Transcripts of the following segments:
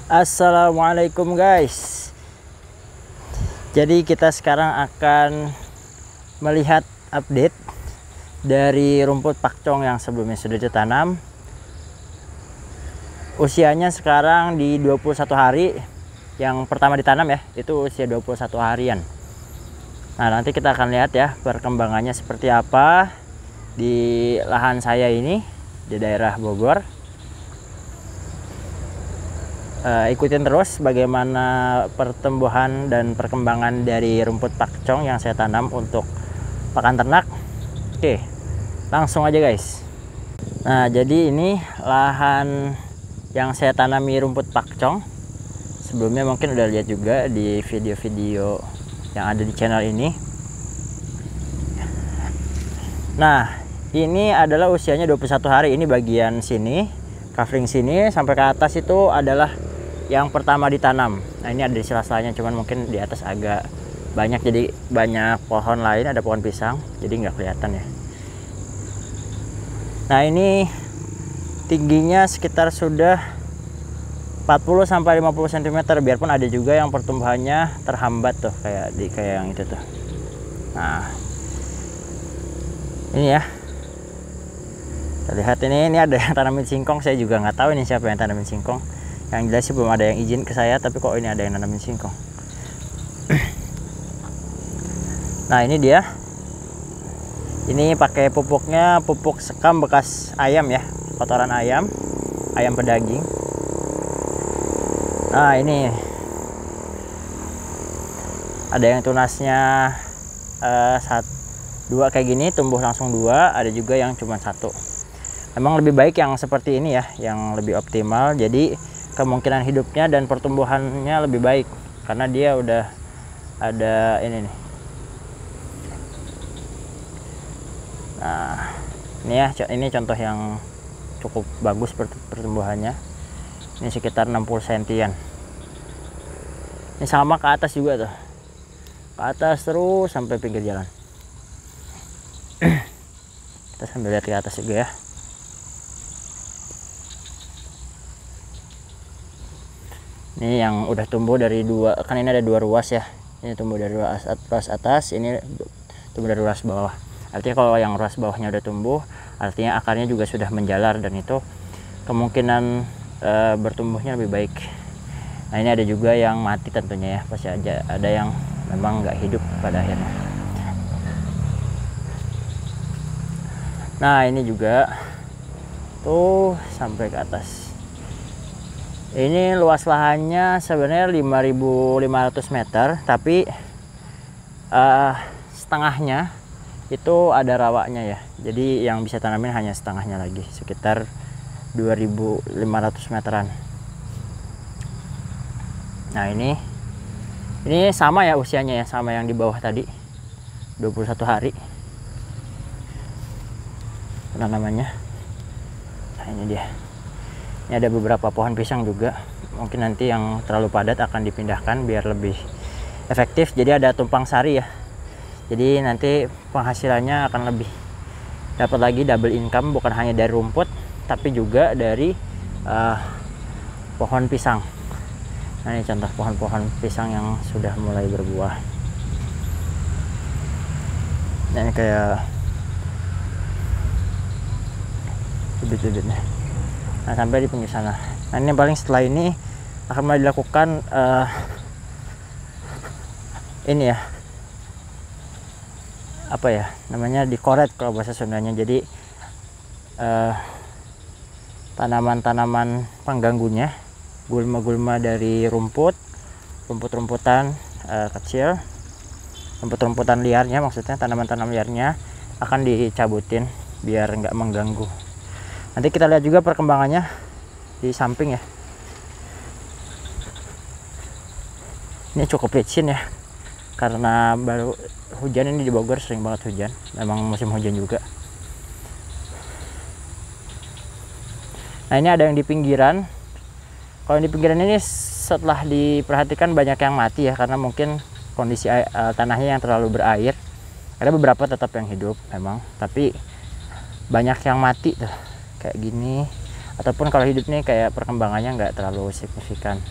Assalamualaikum guys. Jadi kita sekarang akan melihat update dari rumput pakcong yang sebelumnya sudah ditanam. Usianya sekarang di 21 hari. Yang pertama ditanam ya, itu usia 21 harian. Nah, nanti kita akan lihat ya perkembangannya seperti apa di lahan saya ini di daerah Bogor. Ikutin terus bagaimana pertumbuhan dan perkembangan dari rumput pakcong yang saya tanam untuk pakan ternak. Oke, langsung aja guys. Nah, jadi ini lahan yang saya tanami rumput pakcong. Sebelumnya mungkin udah lihat juga di video-video yang ada di channel ini. Nah, ini adalah usianya 21 hari. Ini bagian sini, covering sini sampai ke atas itu adalah yang pertama ditanam. Nah, ini ada di sela-selanya, cuman mungkin di atas agak banyak, jadi banyak pohon lain, ada pohon pisang, jadi nggak kelihatan ya. Nah, ini tingginya sekitar sudah 40 sampai 50 cm, biarpun ada juga yang pertumbuhannya terhambat tuh kayak yang itu tuh. Nah, ini ya. Kita lihat ini ada yang tanamin singkong. Saya juga nggak tahu ini siapa yang tanamin singkong. Yang jelas sih belum ada yang izin ke saya, tapi kok ini ada yang tanamin singkong. Nah, ini dia. Ini pakai pupuknya pupuk sekam bekas ayam ya, kotoran ayam pedaging. Nah, ini ada yang tunasnya 2 kayak gini, tumbuh langsung 2, ada juga yang cuma 1. Memang lebih baik yang seperti ini ya, yang lebih optimal. Jadi kemungkinan hidupnya dan pertumbuhannya lebih baik karena dia udah ada ini nih. Nah, ini ya, ini contoh yang cukup bagus pertumbuhannya. Ini sekitar 60 sentian. Ini sama ke atas juga tuh, ke atas terus sampai pinggir jalan. Kita sambil lihat ke atas juga ya. Ini yang udah tumbuh dari 2, kan ini ada 2 ruas ya. Ini tumbuh dari ruas atas, ini tumbuh dari ruas bawah. Artinya kalau yang ruas bawahnya udah tumbuh, artinya akarnya juga sudah menjalar, dan itu kemungkinan bertumbuhnya lebih baik. Nah, ini ada juga yang mati tentunya ya, pasti ada yang memang nggak hidup pada akhirnya. Nah, ini juga tuh sampai ke atas. Ini luas lahannya sebenarnya 5.500 meter, tapi setengahnya itu ada rawaknya ya. Jadi yang bisa tanamin hanya setengahnya lagi, sekitar 2.500 meteran. Nah, ini sama ya usianya ya, sama yang di bawah tadi, 21 hari tanamannya. Nah, ini dia. Ini ada beberapa pohon pisang juga. Mungkin nanti yang terlalu padat akan dipindahkan biar lebih efektif. Jadi ada tumpang sari ya. Jadi nanti penghasilannya akan lebih dapat lagi, double income, bukan hanya dari rumput tapi juga dari pohon pisang. Nah, ini contoh pohon-pohon pisang yang sudah mulai berbuah. Nah, ini kayak bibit-bibitnya. Nah, sampai di pinggir sana. Nah, ini paling setelah ini akan mulai dilakukan ini ya, apa ya namanya, dikoret kalau bahasa Sundanya. Jadi tanaman-tanaman pengganggunya, gulma-gulma dari rumput-rumputan kecil, rumput-rumputan liarnya, maksudnya tanaman-tanaman liarnya akan dicabutin biar nggak mengganggu. Nanti kita lihat juga perkembangannya di samping ya. Ini cukup licin ya, karena baru hujan. Ini di Bogor sering banget hujan, memang musim hujan juga. Nah, ini ada yang di pinggiran. Kalau di pinggiran ini setelah diperhatikan banyak yang mati ya, karena mungkin kondisi tanahnya yang terlalu berair. Ada beberapa tetap yang hidup memang, tapi banyak yang mati tuh kayak gini. ataupun kalau hidup nih kayak perkembangannya nggak terlalu signifikan.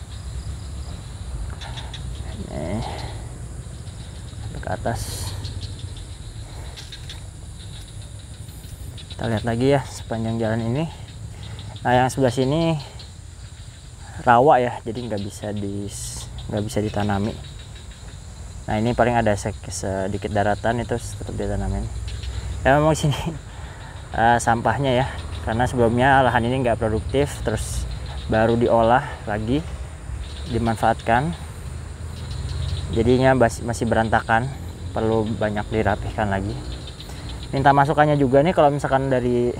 Ini ke atas, kita lihat lagi ya sepanjang jalan ini. Nah yang sebelah sini rawa ya, jadi nggak bisa ditanami. Nah ini paling ada sedikit daratan, itu tetap ditanamin. Ya memang sini sampahnya ya, karena sebelumnya lahan ini nggak produktif, terus baru diolah lagi, dimanfaatkan, jadinya masih berantakan, perlu banyak dirapihkan lagi. Minta masukannya juga nih kalau misalkan dari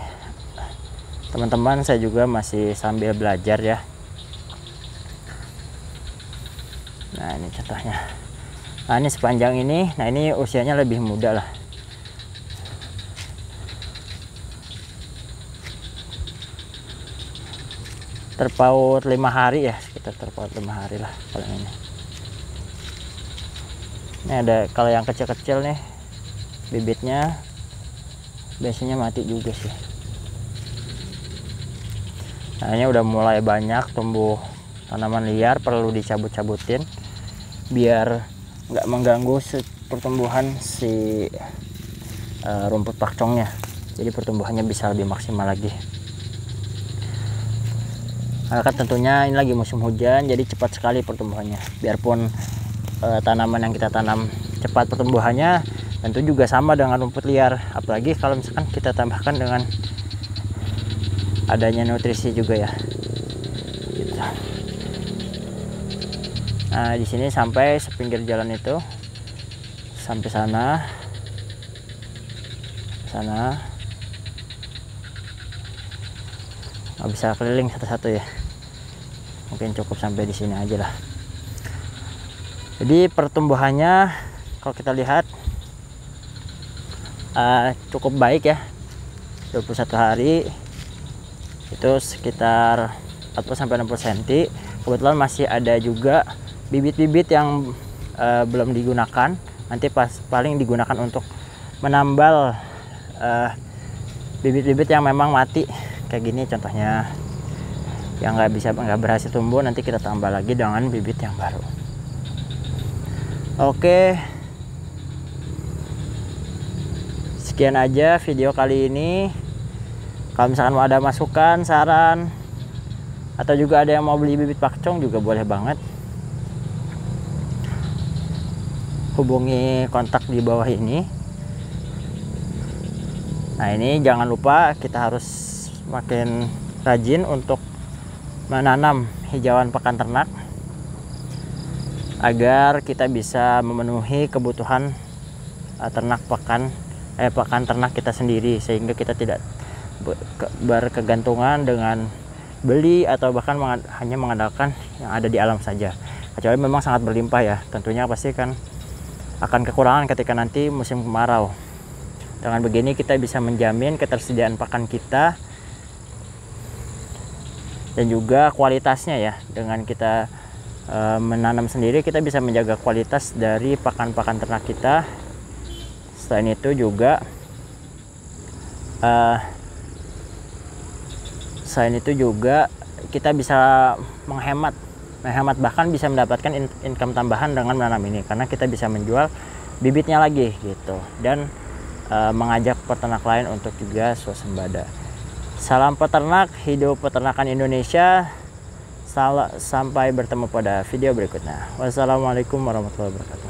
teman-teman, saya juga masih sambil belajar ya. Nah ini contohnya. Nah ini sepanjang ini, nah ini usianya lebih muda lah. Terpaut 5 hari ya, sekitar terpaut 5 hari lah paling ini. Ini ada, kalau yang kecil-kecil nih bibitnya biasanya mati juga sih. Nah ini udah mulai banyak tumbuh tanaman liar, perlu dicabut-cabutin biar nggak mengganggu pertumbuhan si rumput pakcongnya, jadi pertumbuhannya bisa lebih maksimal lagi. Nah, kan tentunya ini lagi musim hujan, jadi cepat sekali pertumbuhannya. Biarpun tanaman yang kita tanam cepat pertumbuhannya, tentu juga sama dengan rumput liar, apalagi kalau misalkan kita tambahkan dengan adanya nutrisi juga ya gitu. Nah di sini sampai sepinggir jalan itu, sampai sana nggak bisa keliling satu-satu ya, mungkin cukup sampai di sini aja lah. Jadi pertumbuhannya kalau kita lihat cukup baik ya, 21 hari itu sekitar 40-60 cm. Kebetulan masih ada juga bibit-bibit yang belum digunakan, nanti paling digunakan untuk menambal bibit-bibit yang memang mati kayak gini contohnya, yang nggak berhasil tumbuh, nanti kita tambah lagi dengan bibit yang baru. Oke, sekian aja video kali ini. Kalau misalkan mau ada masukan, saran, atau juga ada yang mau beli bibit pakcong juga boleh banget, hubungi kontak di bawah ini. Nah ini jangan lupa kita harus makin rajin untuk menanam hijauan pakan ternak agar kita bisa memenuhi kebutuhan pakan ternak kita sendiri, sehingga kita tidak berkegantungan dengan beli atau bahkan hanya mengandalkan yang ada di alam saja. Kecuali memang sangat berlimpah ya, tentunya pasti kan akan kekurangan ketika nanti musim kemarau. Dengan begini kita bisa menjamin ketersediaan pakan kita dan juga kualitasnya ya. Dengan kita menanam sendiri, kita bisa menjaga kualitas dari pakan-pakan ternak kita. Selain itu juga kita bisa menghemat, bahkan bisa mendapatkan income tambahan dengan menanam ini, karena kita bisa menjual bibitnya lagi gitu, dan mengajak peternak lain untuk juga swasembada. Salam peternak, hidup peternakan Indonesia. Sampai bertemu pada video berikutnya. Wassalamualaikum warahmatullahi wabarakatuh.